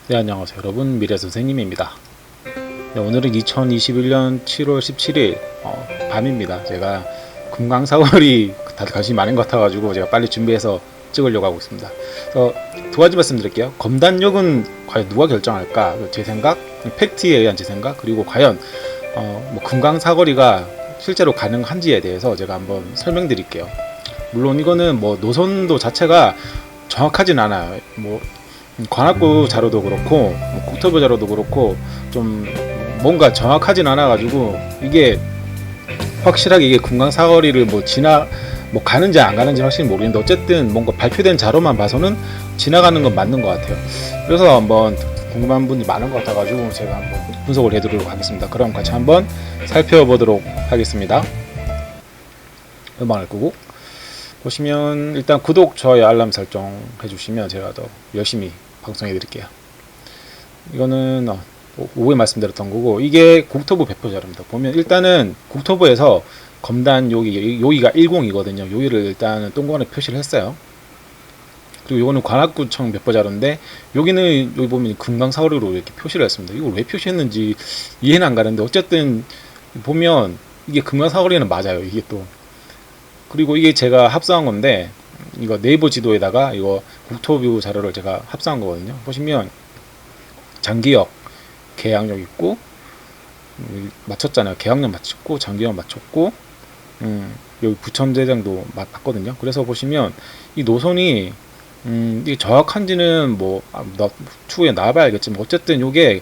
네, 안녕하세요. 여러분, 미래 선생님입니다. 네, 오늘은 2021년 7월 17일 밤입니다. 제가 금강사월이 다들 관심이 많은 것 같아가지고 제가 빨리 준비해서 찍으려고 하고 있습니다. 그래서 두 가지 말씀드릴게요. 검단력은 과연 누가 결정할까? 제 생각, 팩트에 의한 제 생각, 그리고 과연 금강사거리가 실제로 가능한지에 대해서 제가 한번 설명드릴게요. 물론 이거는 뭐 노선도 자체가 정확하진 않아요. 관악구 자료도 그렇고 국토부 자료도 그렇고 좀 뭔가 정확하진 않아 가지고 이게 확실하게 이게 금강사거리를 가는지 안 가는지 확실히 모르겠는데, 어쨌든 뭔가 발표된 자료만 봐서는 지나가는 건 맞는 것 같아요. 그래서 한번 궁금한 분이 많은 것 같아 가지고 제가 한번 분석을 해드리도록 하겠습니다. 그럼 같이 한번 살펴보도록 하겠습니다. 음악을 끄고 보시면 일단 구독, 좋아요, 알람 설정 해주시면 제가 더 열심히 방송해 드릴게요. 이거는 오후에 말씀드렸던 거고, 이게 국토부 배포 자료입니다. 보면 일단은 국토부에서 검단 여기가 10이거든요. 여기를 일단은 동그랗게 표시를 했어요. 그리고 이거는 관악구청 배포 자료인데, 여기는 여기 보면 금강사거리로 이렇게 표시를 했습니다. 이걸 왜 표시했는지 이해는 안 가는데, 어쨌든 보면 이게 금강사거리는 맞아요. 이게 또, 그리고 이게 제가 합성한 건데, 이거 네이버 지도에다가 이거 국토부 자료를 제가 합성한 거거든요. 보시면 장기역, 계양역 있고, 맞췄잖아요. 계양역 맞췄고, 장기역 맞췄고, 여기 부천대장도 맞거든요. 그래서 보시면 이 노선이 이게 정확한지는 추후에 나와봐야 알겠지만, 어쨌든 이게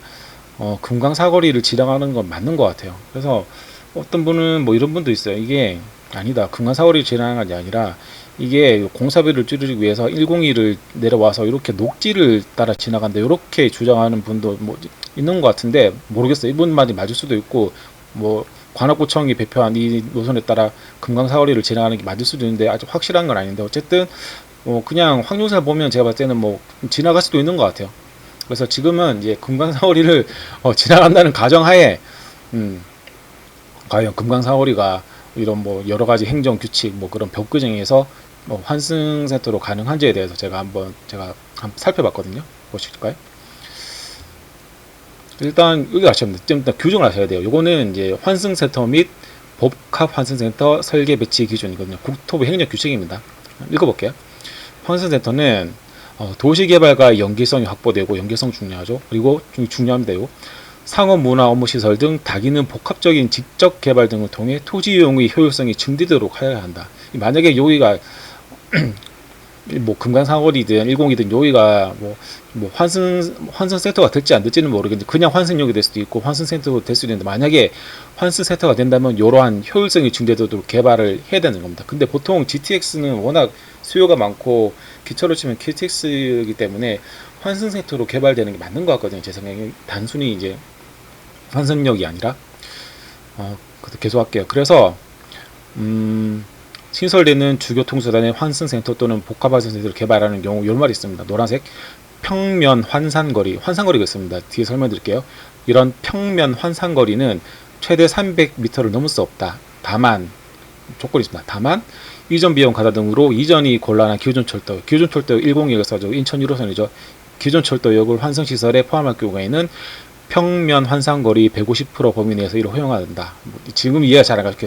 금강사거리를 지나가는 건 맞는 것 같아요. 그래서 어떤 분은 이런 분도 있어요. 이게 아니다, 금강사거리를 지나가는 게 아니라 이게 공사비를 줄이기 위해서 102를 내려와서 이렇게 녹지를 따라 지나간다, 이렇게 주장하는 분도 있는 것 같은데, 모르겠어요. 이분 말이 맞을 수도 있고, 관악구청이 배표한 이 노선에 따라 금강사거리를 지나가는 게 맞을 수도 있는데, 아주 확실한 건 아닌데, 어쨌든 그냥 확률상 보면 제가 봤을 때는 지나갈 수도 있는 것 같아요. 그래서 지금은 이제 금강사거리를 지나간다는 가정하에 과연 금강사거리가 이런 여러 가지 행정 규칙 그런 법 규정에서 환승센터로 가능한지에 대해서 제가 한번 살펴봤거든요. 보실까요? 일단 여기 아셔야 됩니다. 일단 규정을 아셔야 돼요. 요거는 이제 환승센터 및 복합 환승센터 설계 배치 기준이거든요. 국토부 행정 규칙입니다. 읽어볼게요. 환승센터는 도시개발과 연계성이 확보되고, 연계성 중요하죠. 그리고 중요합니다. 이거 상업 문화 업무 시설 등 다기능 복합적인 지적 개발 등을 통해 토지 이용의 효율성이 증대되도록 하여야 한다. 만약에 여기가 금강사거리든 102든 여기가 환승센터가 될지 안 될지는 모르겠는데, 그냥 환승역이 될 수도 있고 환승센터가 될 수도 있는데, 만약에 환승센터가 된다면 이러한 효율성이 증대되도록 개발을 해야 되는 겁니다. 근데 보통 GTX는 워낙 수요가 많고 기초로 치면 KTX이기 때문에 환승센터로 개발되는 게 맞는 것 같거든요. 제 생각에 단순히 이제 환승역이 아니라. 계속 할게요. 그래서 신설되는 주교통수단의 환승센터 또는 복합환승센터를 개발하는 경우 이런 말이 있습니다. 노란색 평면 환산거리, 환산거리가 있습니다. 뒤에 설명드릴게요. 이런 평면 환산거리는 최대 300m를 넘을 수 없다. 다만 조건이 있습니다. 다만 이전 비용 가다 등으로 이전이 곤란한 기존철도 101에서 인천 1호선이죠. 기존철도역을 환승시설에 포함할 경우에는 평면 환산거리 150% 범위 내에서 이를 허용한다. 지금 이해가 잘 안 가죠.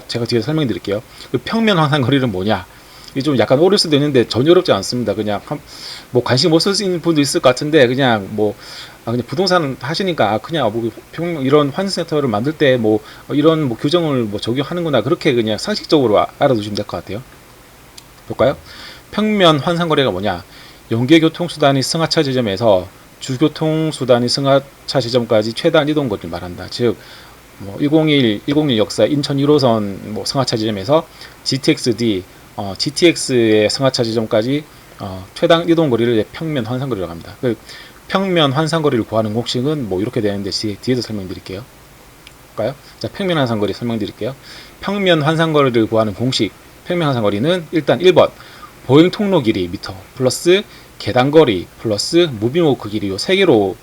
제가 뒤에 설명드릴게요. 그 평면 환산거리는 뭐냐? 이게 좀 약간 어려울 수도 있는데 전혀 어렵지 않습니다. 그냥 관심 못 쓸 수 있는 분도 있을 것 같은데, 그냥 그냥 부동산 하시니까 그냥 이런 환승센터를 만들 때 이런 규정을 적용하는구나, 그렇게 그냥 상식적으로 알아두시면 될 것 같아요. 볼까요? 평면 환산거리가 뭐냐? 연계교통수단이 승하차 지점에서 주교통수단이 승하차 지점까지 최단 이동거리를 말한다. 즉 101 역사 인천 1호선 승하차 지점에서 GTX-D GTX의 승하차 지점까지 최단 이동거리를 평면 환산거리라고 합니다. 그 평면 환산거리를 구하는 공식은 이렇게 되는데, 뒤에서 설명드릴게요. 볼까요? 자, 평면 환산거리 설명드릴게요. 평면 환산거리를 구하는 공식, 평면 환산거리는 일단 1번 보행 통로 길이 미터 플러스 계단거리 플러스 무빙워크 길이, 이 3개로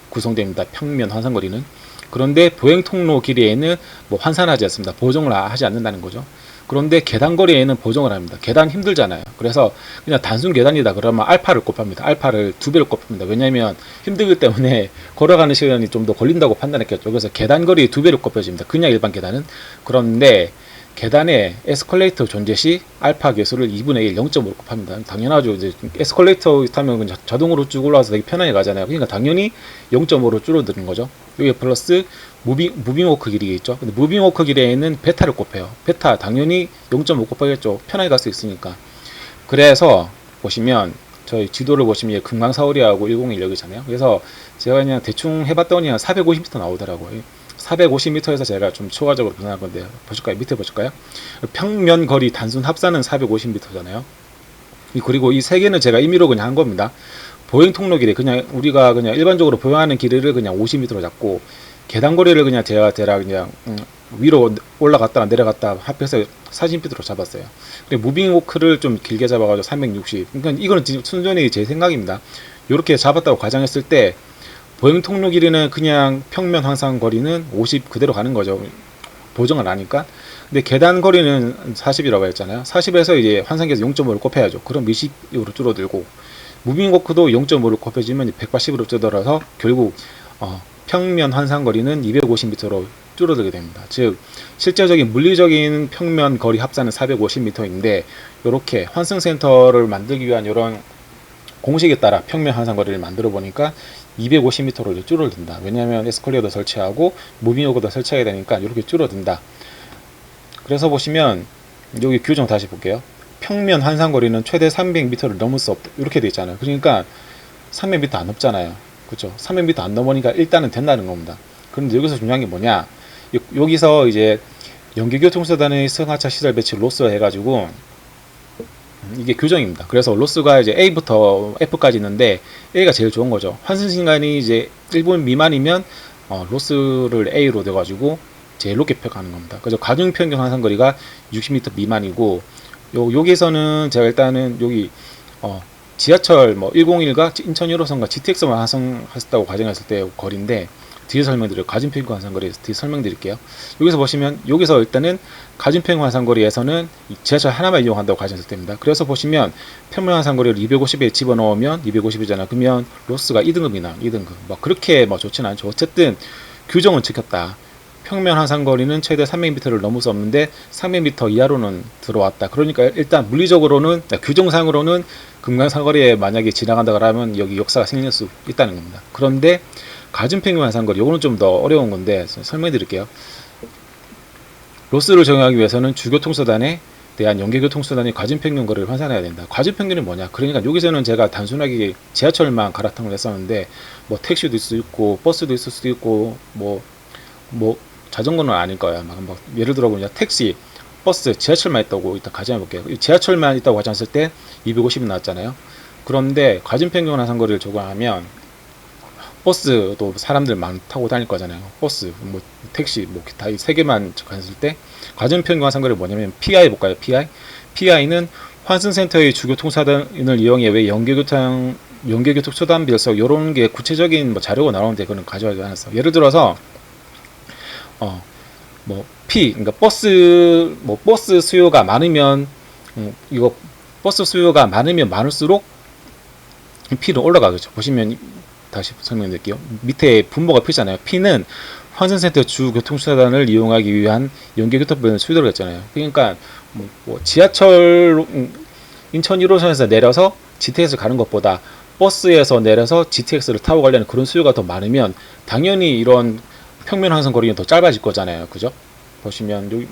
구성됩니다. 평면 환산거리는. 그런데 보행 통로 길이에는 환산하지 않습니다. 보정을 하지 않는다는 거죠. 그런데 계단 거리에는 보정을 합니다. 계단 힘들잖아요. 그래서 그냥 단순 계단이다 그러면 알파를 곱합니다. 알파를 2배를 곱합니다. 왜냐하면 힘들기 때문에 걸어가는 시간이 좀 더 걸린다고 판단했겠죠. 그래서 계단 거리 2배를 곱해줍니다. 그냥 일반 계단은. 그런데 계단에 에스컬레이터 존재 시 알파 계수를 2분의 1, 0.5로 곱합니다. 당연하죠. 이제 에스컬레이터 타면 그냥 자동으로 쭉 올라와서 되게 편하게 가잖아요. 그러니까 당연히 0.5로 줄어드는 거죠. 여기 플러스 무빙워크 길이 있죠. 근데 무빙워크 길에는 베타를 곱해요. 베타 당연히 0.5 곱하겠죠. 편하게 갈 수 있으니까. 그래서 보시면 저희 지도를 보시면 금강사거리하고 101 여기잖아요. 그래서 제가 그냥 대충 해봤더니 한 450m 나오더라고요. 450m에서 제가 좀 추가적으로 계산할 건데 보실까요? 밑에 보실까요? 평면 거리 단순 합산은 450m잖아요. 그리고 이 세 개는 제가 임의로 그냥 한 겁니다. 보행 통로 길이 그냥 우리가 그냥 일반적으로 보행하는 길이를 그냥 50m로 잡고 계단 거리를 그냥 제가 대략 그냥 위로 올라갔다 내려갔다 합해서 40m로 잡았어요. 그리고 무빙 워크를 좀 길게 잡아가지고 360. 그러니까 이거는 순전히 제 생각입니다. 이렇게 잡았다고 가정했을 때 보행 통로 길이는 그냥 평면 환상 거리는 50 그대로 가는 거죠. 보정을 하니까. 근데 계단 거리는 40이라고 했잖아요. 40에서 이제 환상계에서 0.5를 곱해야죠. 그럼 20으로 줄어들고 무빙 워크도 0.5를 곱해주면 180으로 줄어들어서 결국 평면 환상 거리는 250m로 줄어들게 됩니다. 즉 실제적인 물리적인 평면 거리 합산은 450m인데 이렇게 환승센터를 만들기 위한 이런 공식에 따라 평면 환상 거리를 만들어 보니까 250m로 줄어든다. 왜냐하면 에스컬레이터 설치하고 무빙워크도 설치하게 되니까 이렇게 줄어든다. 그래서 보시면 여기 규정 다시 볼게요. 평면 환상 거리는 최대 300m를 넘을 수 없다. 이렇게 돼 있잖아요. 그러니까 300m 안 넘잖아요. 그렇죠? 300m 안 넘으니까 일단은 된다는 겁니다. 그런데 여기서 중요한 게 뭐냐? 여기서 이제 연계교통수단의 승하차 시설 배치 로스 해가지고 이게 규정입니다. 그래서 로스가 이제 A부터 F까지 있는데 A가 제일 좋은 거죠. 환승시간이 이제 1분 미만이면 로스를 A로 돼가지고 제일 높게 평가하는 겁니다. 그래서 가중평균 환상거리가 60m 미만이고 여기서는 제가 일단은 여기 지하철 뭐 101과 인천 1호선과 GTX만 환승하셨다고 가정했을 때 거리인데 뒤에 설명드려요. 가중평균 환상거리 뒤에 설명드릴게요. 여기서 보시면 여기서 일단은 가중평균 환상거리에서는 지하철 하나만 이용한다고 가정했을 때입니다. 그래서 보시면 평면 환상거리를 250에 집어넣으면 250이잖아. 그러면 로스가 2등급이나 2등급 뭐 그렇게 뭐 좋지는 않죠. 어쨌든 규정은 지켰다. 평면 환상거리는 최대 300m를 넘을 수 없는데 300m 이하로는 들어왔다. 그러니까 일단 물리적으로는 규정상으로는 금강사거리에 만약에 지나간다 그러면 여기 역사가 생길 수 있다는 겁니다. 그런데 가중평균 환상거리 요거는 좀 더 어려운 건데 설명해 드릴게요. 로스를 적용하기 위해서는 주교통수단에 대한 연계교통수단의 가중평균 거리를 환산해야 된다. 가중평균이 뭐냐? 그러니까 여기서는 제가 단순하게 지하철만 갈아탄을 했었는데 뭐 택시도 있을 수 있고 버스도 있을 수도 있고 뭐 자전거는 아닐 거야. 뭐 예를 들어 그냥 택시, 버스, 지하철만 있다고 일단 가정해 볼게요. 지하철만 있다고 가정했을 때 250이 나왔잖아요. 그런데 가중평균 환산거리를 적용하면 버스도 사람들 많이 타고 다닐 거잖아요. 버스, 뭐 택시, 뭐 기타 이 세 개만 갔을 때 가중평균 환산거리가 뭐냐면 PI 볼까요? PI는 환승센터의 주교통수단을 이용해 왜 연계교통 수단 비율서 이런 게 구체적인 뭐 자료가 나오는데 그거는 가져가지 않았어. 예를 들어서 그러니까 버스 수요가 많으면 이거 버스 수요가 많으면 많을수록 P는 올라가겠죠. 보시면 다시 설명드릴게요. 밑에 분모가 P잖아요. P는 환승센터 주 교통수단을 이용하기 위한 연계교통비를 수요를 했잖아요. 그러니까 지하철 인천 1호선에서 내려서 GTX를 가는 것보다 버스에서 내려서 GTX를 타고 가려는 그런 수요가 더 많으면 당연히 이런 평면 환승 거리는 더 짧아질 거잖아요. 그죠? 보시면 여기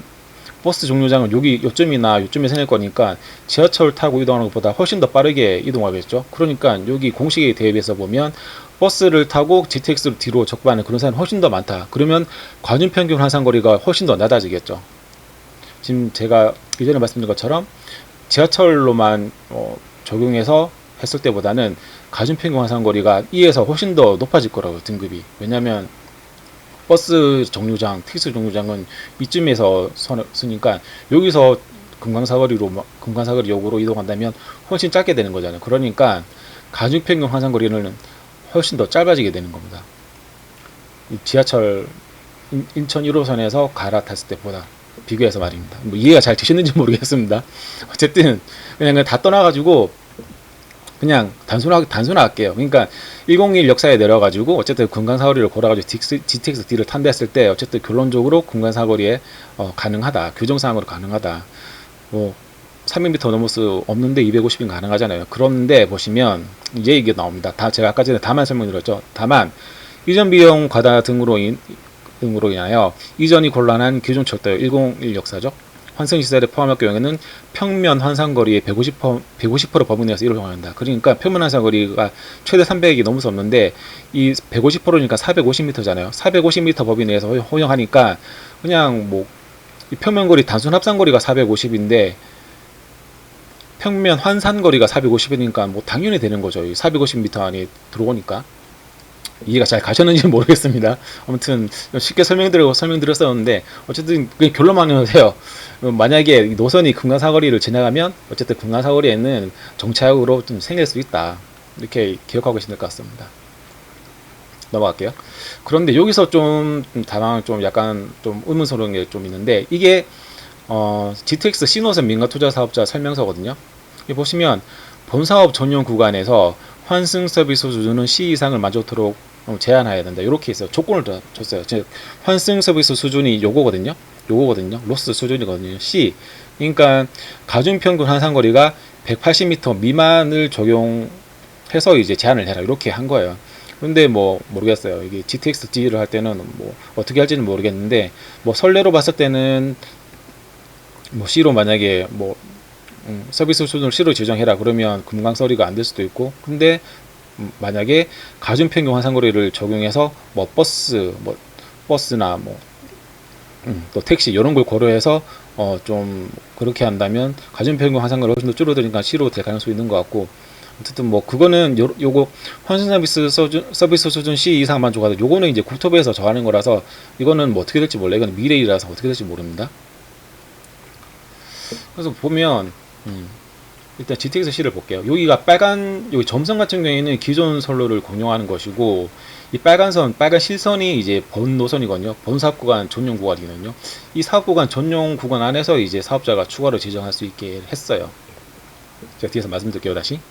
버스 종료장은 요점이나 요점에 생길 거니까 지하철 타고 이동하는 것보다 훨씬 더 빠르게 이동하겠죠. 그러니까 여기 공식에 대비해서 보면 버스를 타고 GTX로 뒤로 적발하는 그런 사람이 훨씬 더 많다. 그러면 과중평균 환상거리가 훨씬 더 낮아지겠죠. 지금 제가 이전에 말씀드린 것처럼 지하철로만 적용해서 했을 때보다는 가중평균 환상거리가 2에서 훨씬 더 높아질 거라고 등급이. 왜냐면 버스 정류장, 택시 정류장은 이쯤에서 쓰니까 여기서 금강사거리 역으로 이동한다면 훨씬 짧게 되는 거잖아요. 그러니까 가중평균 환상거리는 훨씬 더 짧아지게 되는 겁니다. 지하철 인천 1호선에서 갈아탔을 때보다. 비교해서 말입니다. 뭐 이해가 잘 되셨는지 모르겠습니다. 어쨌든 그냥 다 떠나가지고 그냥 단순화할게요. 그러니까 101 역사에 내려가지고 어쨌든 금강사거리를 걸어가지고 GTX D를 탄다 했을 때 어쨌든 결론적으로 금강사거리에 가능하다. 규정사항으로 가능하다. 뭐 300m 넘을 수 없는데 250인 가능하잖아요. 그런데 보시면 이제 이게 나옵니다. 제가 아까 전에 다만 설명드렸죠. 다만 이전 비용 과다 등으로 인하여 이전이 곤란한 기존 철도 101 역사적 환승시설에 포함할 경우에는 평면 환상거리의 150% 범위 내에서 이를 허용한다. 그러니까 평면 환상거리가 최대 300이 넘을 수 없는데 이 150%니까 450m잖아요. 450m 범위 내에서 허용하니까 그냥 뭐 이 평면거리 단순 합산거리가 450인데 평면 환산거리가 450이니까 뭐 당연히 되는 거죠. 450m 안에 들어오니까. 이해가 잘 가셨는지 모르겠습니다. 아무튼 쉽게 설명드렸었는데 어쨌든 그냥 결론만 해보세요. 만약에 노선이 금강사거리를 지나가면 어쨌든 금강사거리에는 정차역으로 좀 생길 수 있다. 이렇게 기억하고 계시면 될 것 같습니다. 넘어갈게요. 그런데 여기서 다만 약간 의문스러운 게 좀 있는데 이게 GTX 신호선 민간투자 사업자 설명서거든요. 여기 보시면 본사업 전용 구간에서 환승 서비스 수준은 C 이상을 만족토록 제한해야 된다. 이렇게 해서 조건을 줬어요. 즉 환승 서비스 수준이 요거거든요. 로스 수준이거든요. C. 그러니까 가중평균 환산거리가 180m 미만을 적용해서 이제 제한을 해라. 이렇게 한 거예요. 근데 뭐 모르겠어요. 이게 GTX D를 할 때는 뭐 어떻게 할지는 모르겠는데 뭐 선례로 봤을 때는 뭐 C로 만약에 뭐 서비스 수준을 C로 지정해라 그러면 금강서리가 안 될 수도 있고, 근데 만약에 가중평균 환산거리를 적용해서 뭐 버스나 또 택시 이런 걸 고려해서 좀 그렇게 한다면 가중평균 환산거리가 훨씬 더 줄어드니까 C로 될 가능성이 있는 것 같고, 어쨌든 뭐 그거는 요거 환승 서비스 수준 C 이상 만족하다. 요거는 이제 국토부에서 정하는 거라서 이거는 뭐 어떻게 될지 몰라. 이건 미래일이라서 어떻게 될지 모릅니다. 그래서 보면 일단 GTX C를 볼게요. 여기가 여기 점선 같은 경우에는 기존 선로를 공용하는 것이고, 이 빨간 실선이 이제 본 노선이거든요. 본 사업구간 전용 구간이거든요. 이 사업구간 전용 구간 안에서 이제 사업자가 추가로 지정할 수 있게 했어요. 제가 뒤에서 말씀드릴게요. 다시.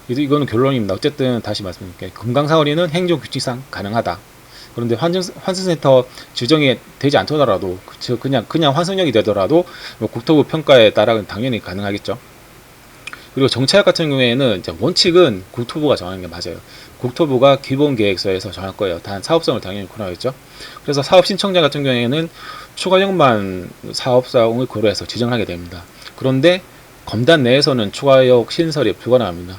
이거는 결론입니다. 어쨌든 다시 말씀드릴게요. 금강사거리는 행정규칙상 가능하다. 그런데 환승센터 지정이 되지 않더라도, 그냥 환승역이 되더라도 국토부 평가에 따라 당연히 가능하겠죠. 그리고 정차역 같은 경우에는 이제 원칙은 국토부가 정하는 게 맞아요. 국토부가 기본계획서에서 정할 거예요. 단 사업성을 당연히 고려하겠죠. 그래서 사업 신청자 같은 경우에는 추가역만 사업성을 고려해서 지정을 하게 됩니다. 그런데 검단 내에서는 추가역 신설이 불가능합니다.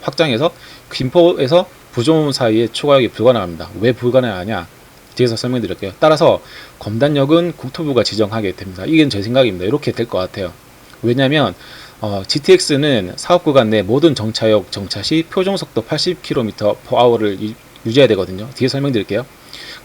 확장해서 김포에서 부종 사이에 추가역이 불가능합니다. 왜 불가능하냐? 뒤에서 설명드릴게요. 따라서 검단역은 국토부가 지정하게 됩니다. 이게 제 생각입니다. 이렇게 될 것 같아요. 왜냐하면 GTX는 사업구간 내 모든 정차역 정차 시 표준속도 80km/h를 유지해야 되거든요. 뒤에 설명드릴게요.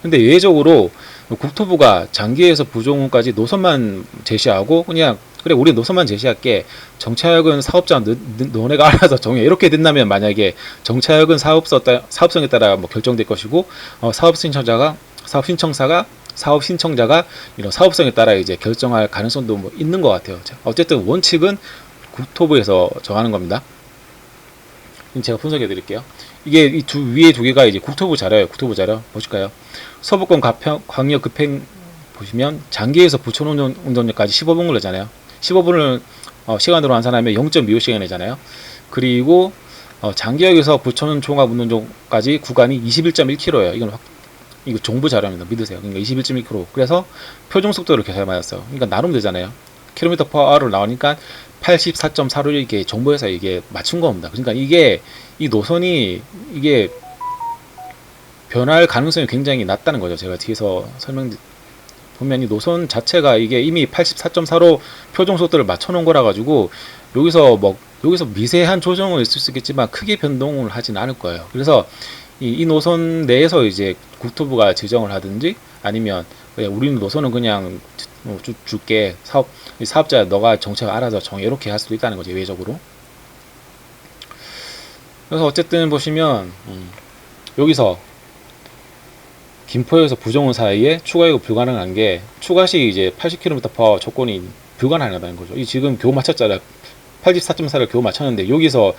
근데 예외적으로 국토부가 장기에서 부종까지 노선만 제시하고 그냥 그래 우리 노선만 제시할게, 정차역은 사업자 너네가 알아서 정해, 이렇게 된다면 만약에 정차역은 사업성에 따라 뭐 결정될 것이고 사업 신청자가 이런 사업성에 따라 이제 결정할 가능성도 뭐 있는 것 같아요. 어쨌든 원칙은 국토부에서 정하는 겁니다. 제가 분석해 드릴게요. 이게 위에 두 개가 이제 국토부 자료예요. 국토부 자료 보실까요? 서부권 광역 급행 보시면 장기에서 부천 운전역까지 15분 걸리잖아요. 15분을 시간으로 환산하면 0.25시간이잖아요. 그리고 장기역에서 부천 종합 운전역까지 구간이 21.1km예요. 이거 정부 자료입니다. 믿으세요. 그러니까 21.1km. 그래서 표준 속도를 계산해봤어요. 그러니까 나름 되잖아요. km/h로 나오니까 84.4로 이렇게 정부에서 이게 맞춘 겁니다. 그러니까 이 노선이 이게 변할 가능성이 굉장히 낮다는 거죠. 제가 뒤에서 보면 이 노선 자체가 이게 이미 84.4로 표준 속도를 맞춰놓은 거라 가지고 여기서 미세한 조정을 있을 수 있겠지만 크게 변동을 하진 않을 거예요. 그래서 이 노선 내에서 이제 국토부가 지정을 하든지 아니면 우리는 노선은 그냥 줄게, 사업자 너가 정책 알아서 정해, 이렇게 할 수도 있다는 거죠. 예외적으로. 그래서 어쨌든 보시면 여기서 김포에서 부정원 사이에 추가 요금 불가능한 게 추가시 이제 80km/h 조건이 불가능하다는 거죠. 이 지금 겨우 맞췄잖아요. 84.4를 겨우 맞췄는데 여기서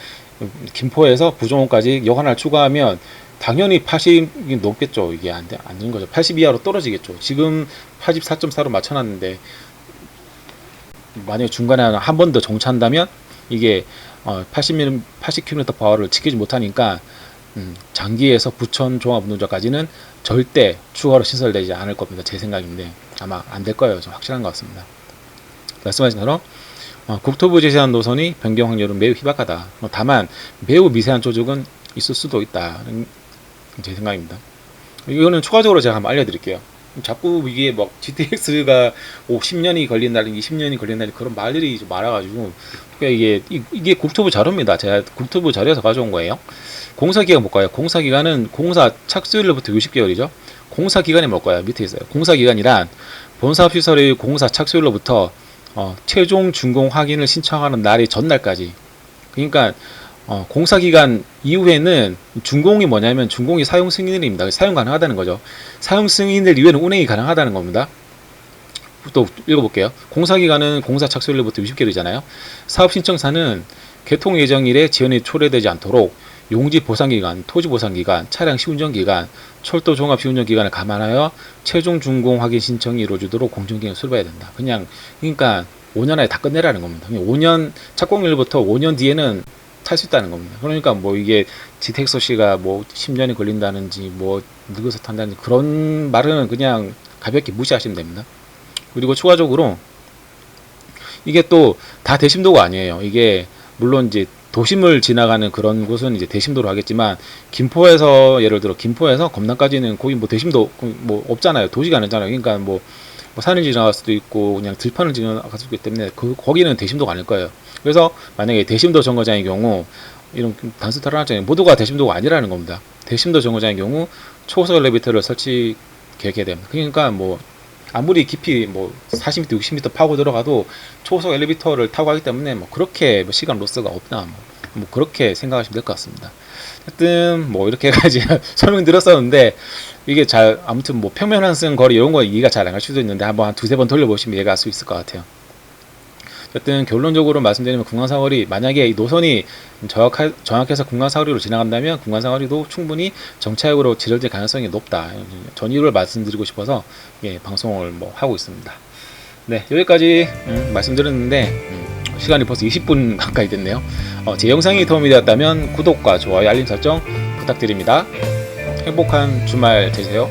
김포에서 부정원까지 역 하나를 추가하면 당연히 80이 넘겠죠. 이게 안 되는 거죠. 80 이하로 떨어지겠죠. 지금 84.4로 맞춰놨는데 만약에 중간에 한 번 더 정차한다면 이게 80km/h를 지키지 못하니까 장기에서 부천 종합운동장까지는 절대 추가로 신설되지 않을 겁니다. 제 생각인데 아마 안 될 거예요. 좀 확실한 것 같습니다. 말씀하신 대로 국토부 제시한 노선이 변경 확률은 매우 희박하다. 다만 매우 미세한 조정은 있을 수도 있다. 제 생각입니다. 이거는 추가적으로 제가 한번 알려드릴게요. 자꾸 이게 막 GTX가 10년이 걸린다든 20년이 걸린다든 그런 말들이 좀 많아가지고 이게 국토부 자료입니다. 제가 국토부 자료에서 가져온 거예요. 공사기간 볼까요? 공사기간은 공사 착수일로부터 60개월이죠. 공사기간이 뭘까요? 밑에 있어요. 공사기간이란 본사업시설의 공사 착수일로부터 최종 준공 확인을 신청하는 날의 전날까지. 그러니까 공사기간 이후에는 준공이 뭐냐면 준공이 사용 승인일입니다. 사용 가능하다는 거죠. 사용 승인일 이후에는 운행이 가능하다는 겁니다. 또 읽어볼게요. 공사기간은 공사 착수일로부터 60개월이잖아요. 사업신청사는 개통 예정일에 지연이 초래되지 않도록 용지 보상기간, 토지 보상기간, 차량 시운전기간, 철도 종합 시운전기간을 감안하여 최종 준공 확인 신청이 이루어지도록 공정기간을 수립해야 된다. 그러니까 5년 안에 다 끝내라는 겁니다. 5년 착공일부터 5년 뒤에는 탈 수 있다는 겁니다. 그러니까 뭐 이게 GTX-C가 뭐 10년이 걸린다는지 뭐 늙어서 탄다는지 그런 말은 그냥 가볍게 무시하시면 됩니다. 그리고 추가적으로 이게 또 다 대심도가 아니에요. 이게 물론 이제 도심을 지나가는 그런 곳은 이제 대심도로 하겠지만 김포에서 예를 들어 김포에서 검남까지는 거의 뭐 대심도 뭐 없잖아요. 도시가 아니잖아요. 그러니까 뭐 산을 지나갈 수도 있고 그냥 들판을 지나갈 수도 있기 때문에 거기는 대심도가 아닐 거예요. 그래서 만약에 대심도 정거장의 경우 이런 단수 탈환장이 모두가 대심도가 아니라는 겁니다. 대심도 정거장의 경우 초고속 엘리베이터를 설치 계획해야 됩니다. 그러니까 뭐 아무리 깊이 뭐 40m, 60m 파고 들어가도 초고속 엘리베이터를 타고 가기 때문에 뭐 그렇게 뭐 시간 로스가 없다. 뭐 그렇게 생각하시면 될 것 같습니다. 하여튼 뭐 이렇게까지 설명드렸었는데 이게 잘 아무튼 뭐 평면 환승 거리 이런 거 이해가 잘 안 갈 수도 있는데 한번 한 두세 번 돌려보시면 이해가 할 수 있을 것 같아요. 어쨌든 결론적으로 말씀드리면 궁광사거리 만약에 이 노선이 정확해서 궁광사거리로 지나간다면 궁광사거리도 충분히 정차역으로 지혈될 가능성이 높다. 전 이유를 말씀드리고 싶어서 방송을 뭐 하고 있습니다. 네, 여기까지 말씀드렸는데 시간이 벌써 20분 가까이 됐네요. 제 영상이 도움이 되었다면 구독과 좋아요, 알림 설정 부탁드립니다. 행복한 주말 되세요.